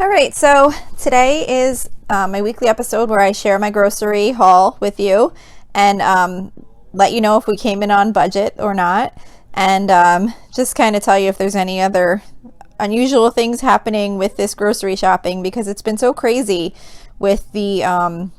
All right, so today is my weekly episode where I share my grocery haul with you and let you know if we came in on budget or not, and just kind of tell you if there's any other unusual things happening with this grocery shopping because it's been so crazy with the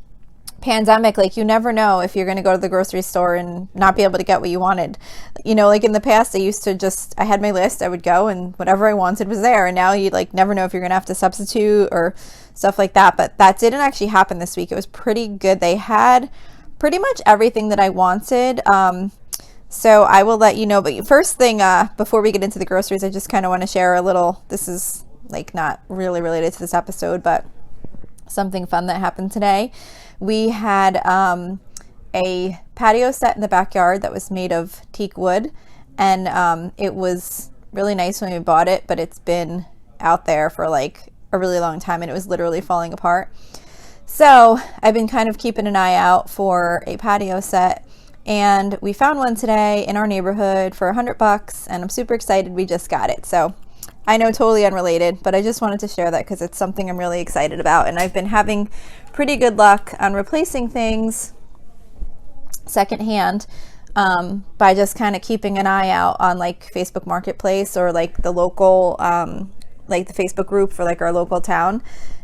pandemic. Like, you never know if you're going to go to the grocery store and not be able to get what you wanted. Like in the past, I had my list, I would go and whatever I wanted was there, and now you like never know if you're going to have to substitute or stuff like that. But that didn't actually happen this week. It was pretty good. They had pretty much everything that I wanted. So I will let you know. But first thing, before we get into the groceries, I just kind of want to share a little, this is like not really related to this episode, but something fun that happened today. We had a patio set in the backyard that was made of teak wood, and it was really nice when we bought it, but it's been out there for like a really long time and it was literally falling apart. So I've been kind of keeping an eye out for a patio set, and we found one today in our neighborhood for $100, and I'm super excited we just got it. So I know, totally unrelated, but I just wanted to share that because it's something I'm really excited about, and I've been having pretty good luck on replacing things secondhand by just kind of keeping an eye out on like Facebook Marketplace or like the local, like the Facebook group for like our local town,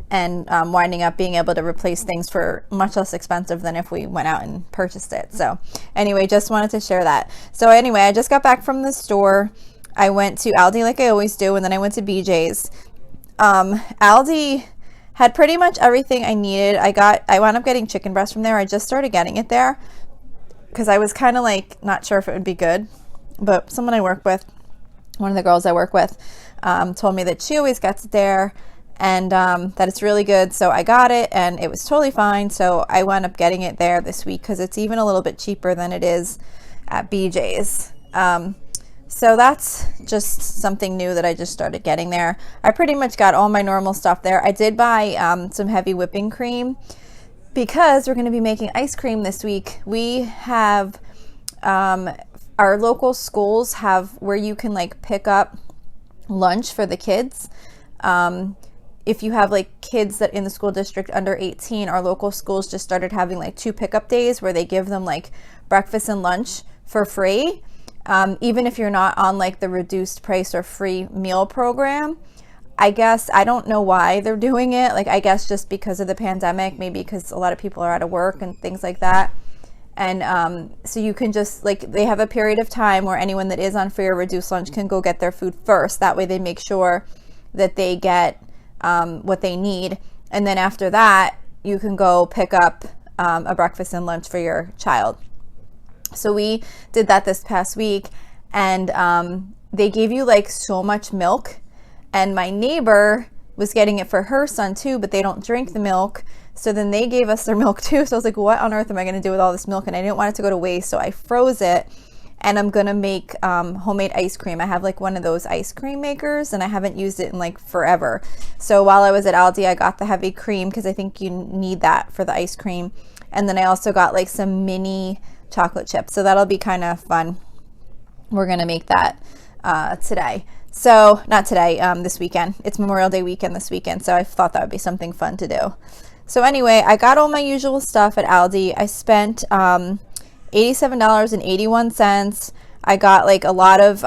and winding up being able to replace things for much less expensive than if we went out and purchased it. So anyway, just wanted to share that. So anyway, I just got back from the store. I went to Aldi like I always do, and then I went to BJ's. Aldi had pretty much everything I needed. I wound up getting chicken breast from there. I just started getting it there because I was kind of like not sure if it would be good, but someone I work with, one of the girls I work with, told me that she always gets it there, and that it's really good. So I got it and it was totally fine. So I wound up getting it there this week because it's even a little bit cheaper than it is at BJ's. So that's just something new that I just started getting there. I pretty much got all my normal stuff there. I did buy some heavy whipping cream because we're going to be making ice cream this week. We have our local schools have where you can like pick up lunch for the kids. If you have like kids that in the school district under 18, our local schools just started having like 2 pickup days where they give them like breakfast and lunch for free. Even if you're not on like the reduced price or free meal program. I guess, I don't know why they're doing it. Like, I guess just because of the pandemic, maybe because a lot of people are out of work and things like that. And so you can just like, they have a period of time where anyone that is on free or reduced lunch can go get their food first. That way they make sure that they get what they need. And then after that, you can go pick up a breakfast and lunch for your child. So we did that this past week, and they gave you like so much milk, and my neighbor was getting it for her son too, but they don't drink the milk. So then they gave us their milk too. So I was like, what on earth am I going to do with all this milk? And I didn't want it to go to waste. So I froze it, and I'm going to make homemade ice cream. I have like one of those ice cream makers, and I haven't used it in like forever. So while I was at Aldi, I got the heavy cream because I think you need that for the ice cream. And then I also got like some mini chocolate chips. So that'll be kind of fun. We're going to make that today. So not today, this weekend. It's Memorial Day weekend this weekend. So I thought that would be something fun to do. So anyway, I got all my usual stuff at Aldi. I spent $87.81. I got like a lot of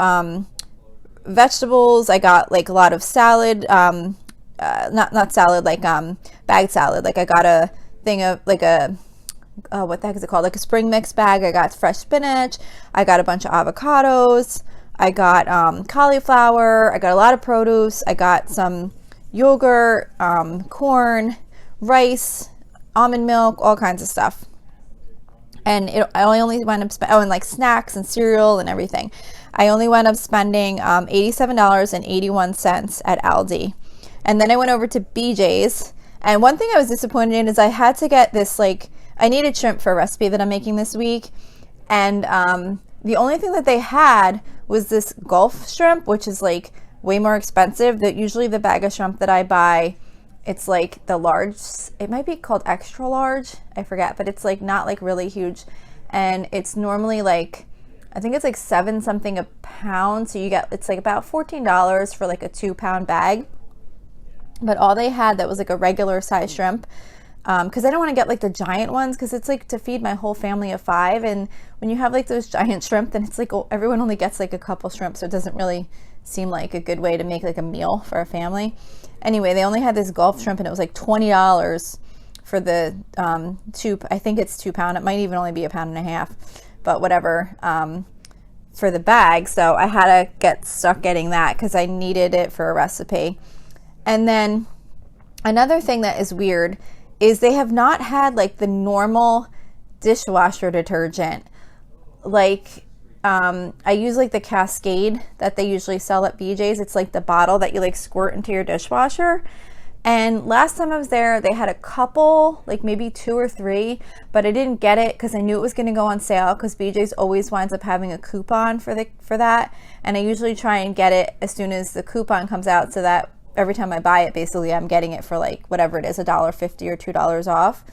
vegetables. I got like a lot of salad, not salad, like bagged salad. Like I got a thing of like what the heck is it called? Like a spring mix bag. I got fresh spinach. I got a bunch of avocados. I got cauliflower. I got a lot of produce. I got some yogurt, corn, rice, almond milk, all kinds of stuff. And I only went up and like snacks and cereal and everything. I only went up spending $87.81 at Aldi. And then I went over to BJ's. And one thing I was disappointed in is I had to get this like, I needed shrimp for a recipe that I'm making this week. And the only thing that they had was this Gulf shrimp, which is like way more expensive. That usually the bag of shrimp that I buy, it's like the large, it might be called extra large, I forget, but it's like not like really huge. And it's normally like, I think it's like 7 something a pound. So you get, it's like about $14 for like a 2-pound bag. but all they had that was like a regular size shrimp, because I don't want to get like the giant ones, because it's like to feed my whole family of 5, and when you have like those giant shrimp, then it's like everyone only gets like a couple shrimp, so it doesn't really seem like a good way to make like a meal for a family. Anyway, they only had this Gulf shrimp, and it was like $20 for the I think it's 2 pound. It might even only be a pound and a half, but whatever, for the bag. So I had to get stuck getting that because I needed it for a recipe. And then another thing that is weird is they have not had like the normal dishwasher detergent. Like, I use like the Cascade that they usually sell at BJ's. It's like the bottle that you like squirt into your dishwasher. And last time I was there, they had a couple, like maybe 2 or 3, but I didn't get it because I knew it was going to go on sale, because BJ's always winds up having a coupon for that. And I usually try and get it as soon as the coupon comes out, so that every time I buy it, basically I'm getting it for like whatever it is, $1.50 or $2 off.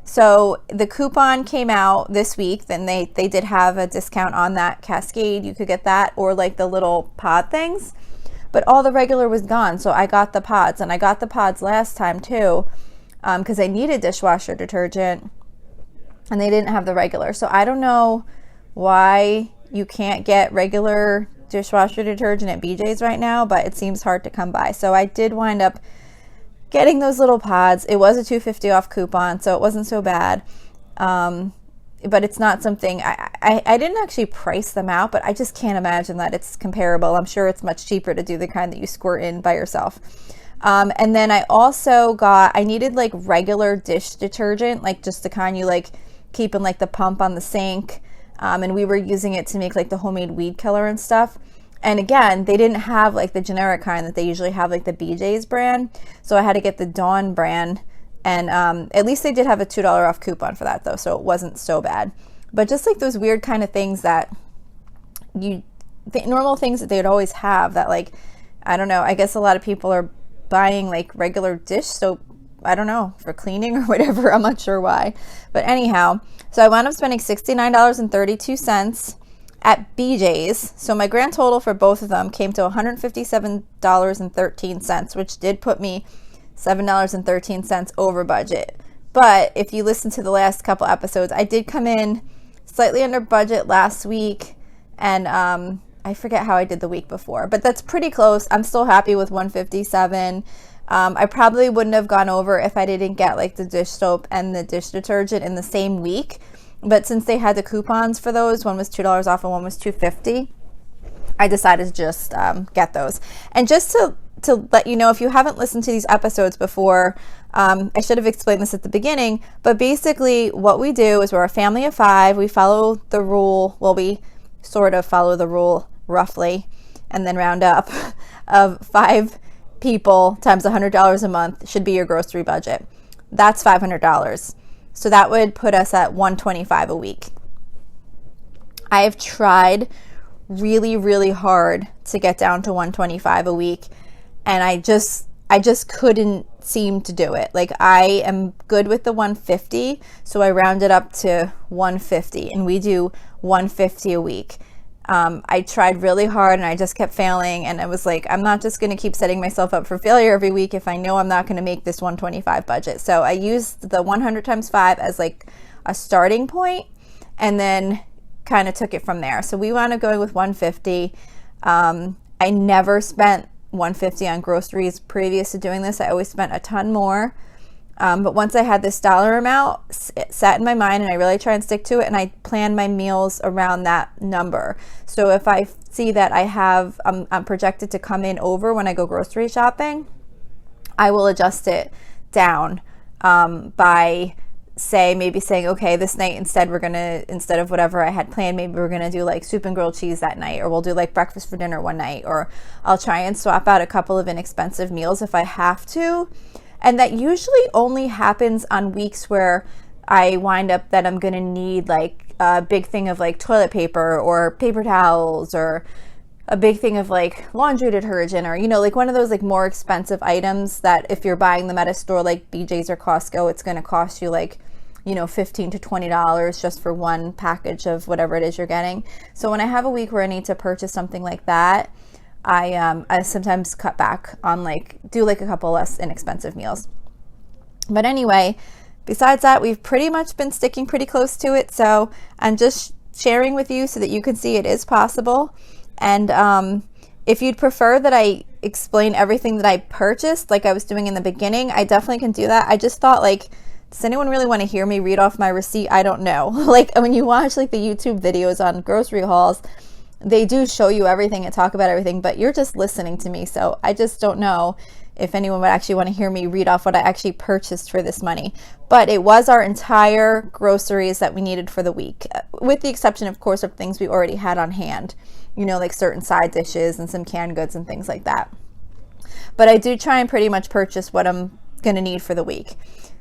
So the coupon came out this week. Then they did have a discount on that Cascade. You could get that, or like the little pod things. But all the regular was gone, so I got the pods. And I got the pods last time too, because I needed dishwasher detergent, and they didn't have the regular. So I don't know why you can't get regular dishwasher detergent at BJ's right now, but it seems hard to come by. So I did wind up getting those little pods. It was a $2.50 off coupon, so it wasn't so bad. But it's not something, I didn't actually price them out, but I just can't imagine that it's comparable. I'm sure it's much cheaper to do the kind that you squirt in by yourself. And then I also I needed like regular dish detergent, like just the kind you like keep in like the pump on the sink. And we were using it to make like the homemade weed killer and stuff. And again, they didn't have like the generic kind that they usually have, like the BJ's brand. So I had to get the Dawn brand. And at least they did have a $2 off coupon for that though, so it wasn't so bad. But just like those weird kind of things that the normal things that they would always have, that like, I don't know, I guess a lot of people are buying like regular dish soap, I don't know, for cleaning or whatever. I'm not sure why. But anyhow, so I wound up spending $69.32 at BJ's. So my grand total for both of them came to $157.13, which did put me $7.13 over budget. But if you listen to the last couple episodes, I did come in slightly under budget last week, and I forget how I did the week before, but that's pretty close. I'm still happy with $157. I probably wouldn't have gone over if I didn't get like the dish soap and the dish detergent in the same week, but since they had the coupons for those, one was $2 off and one was $2.50, I decided to just get those. And just to let you know, if you haven't listened to these episodes before, I should have explained this at the beginning, but basically what we do is we're a family of 5. We follow the rule, well, we sort of follow the rule roughly, and then round up, of 5 people times $100 a month should be your grocery budget. That's $500. So that would put us at $125 a week. I have tried really, really hard to get down to $125 a week, and I just couldn't seem to do it. Like, I am good with the $150, so I rounded up to $150, and we do $150 a week. I tried really hard and I just kept failing, and I was like, I'm not just going to keep setting myself up for failure every week if I know I'm not going to make this $125 budget. So I used the 100 times 5 as like a starting point, and then kind of took it from there. So we wound up going with $150. I never spent $150 on groceries previous to doing this. I always spent a ton more. But once I had this dollar amount, it sat in my mind, and I really try and stick to it, and I plan my meals around that number. So if I see that I'm projected to come in over when I go grocery shopping, I will adjust it down by maybe saying, okay, this night instead of whatever I had planned, maybe we're gonna do like soup and grilled cheese that night, or we'll do like breakfast for dinner one night, or I'll try and swap out a couple of inexpensive meals if I have to. And that usually only happens on weeks where I wind up that I'm going to need like a big thing of like toilet paper or paper towels, or a big thing of like laundry detergent, or, like one of those like more expensive items that if you're buying them at a store like BJ's or Costco, it's going to cost you like, $15 to $20 just for one package of whatever it is you're getting. So when I have a week where I need to purchase something like that, I sometimes cut back on do a couple less inexpensive meals. But anyway, besides that, we've pretty much been sticking pretty close to it. So I'm just sharing with you so that you can see it is possible. And if you'd prefer that I explain everything that I purchased like I was doing in the beginning, I definitely can do that. I just thought, does anyone really want to hear me read off my receipt? I don't know. When you watch the YouTube videos on grocery hauls, they do show you everything and talk about everything, but you're just listening to me. So I just don't know if anyone would actually want to hear me read off what I actually purchased for this money. But it was our entire groceries that we needed for the week, with the exception, of course, of things we already had on hand, certain side dishes and some canned goods and things like that. But I do try and pretty much purchase what I'm going to need for the week.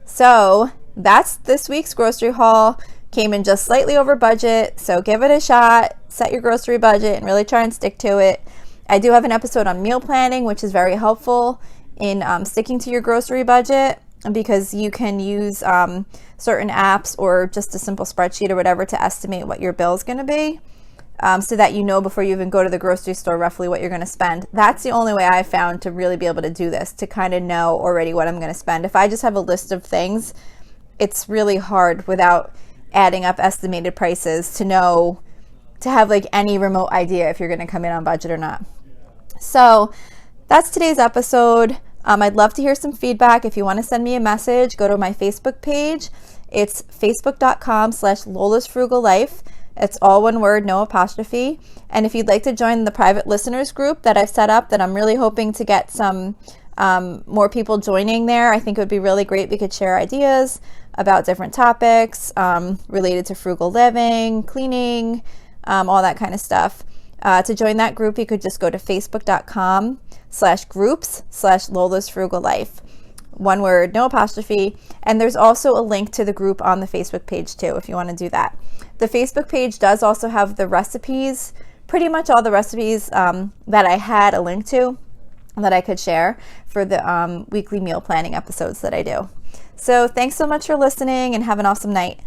So that's this week's grocery haul. Came in just slightly over budget, so give it a shot. Set your grocery budget and really try and stick to it. I do have an episode on meal planning, which is very helpful in sticking to your grocery budget, because you can use certain apps or just a simple spreadsheet or whatever to estimate what your bill is going to be, so that you know before you even go to the grocery store roughly what you're going to spend. That's the only way I found to really be able to do this, to kind of know already what I'm going to spend. If I just have a list of things, it's really hard without adding up estimated prices to have any remote idea if you're going to come in on budget or not. So that's today's episode. I'd love to hear some feedback. If you want to send me a message, go to my Facebook page. It's facebook.com/Lola's Frugal Life. It's all one word, no apostrophe. And if you'd like to join the private listeners group that I've set up, that I'm really hoping to get some more people joining there, I think it would be really great. We could share ideas about different topics related to frugal living, cleaning, all that kind of stuff. To join that group, you could just go to facebook.com/groups/Lola's Frugal Life. One word, no apostrophe. And there's also a link to the group on the Facebook page too, if you want to do that. The Facebook page does also have the recipes, pretty much all the recipes that I had a link to that I could share for the weekly meal planning episodes that I do. So thanks so much for listening, and have an awesome night.